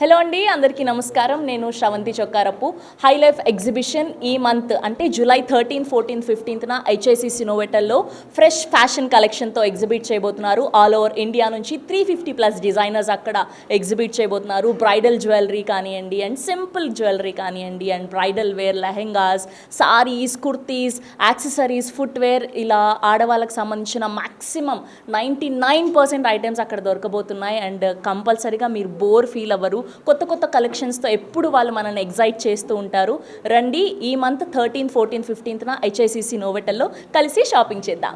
Hello అండి, అందరికీ నమస్కారం. నేను Sravanthi Chokkarapu. Hi life exhibition ఈ మంత్ అంటే జూలై 13, 14, 15న హెచ్ఐసిసి నోవెటల్లో ఫ్రెష్ ఫ్యాషన్ కలెక్షన్తో ఎగ్జిబిట్ చేయబోతున్నారు. ఆల్ ఓవర్ ఇండియా నుంచి 350+ డిజైనర్స్ అక్కడ ఎగ్జిబిట్ చేయబోతున్నారు. బ్రైడల్ జ్యువెలరీ కానివ్వండి, అండ్ సింపుల్ జ్యువెలరీ కానివ్వండి, and bridal wear, lehengas, saris, kurtis, accessories, footwear, ఇలా ఆడవాళ్ళకి సంబంధించిన మ్యాక్సిమం 99% ఐటమ్స్ అక్కడ దొరకబోతున్నాయి. అండ్ కంపల్సరీగా మీరు బోర్ ఫీల్ అవ్వరు. కొత్త కొత్త కలెక్షన్స్తో ఎప్పుడు వాళ్ళు మనల్ని ఎగ్జైట్ చేస్తూ ఉంటారు. రండి, ఈ మంత్ 13, 14, 15న హెచ్ఐసిసి నోవెటల్లో కలిసి షాపింగ్ చేద్దాం.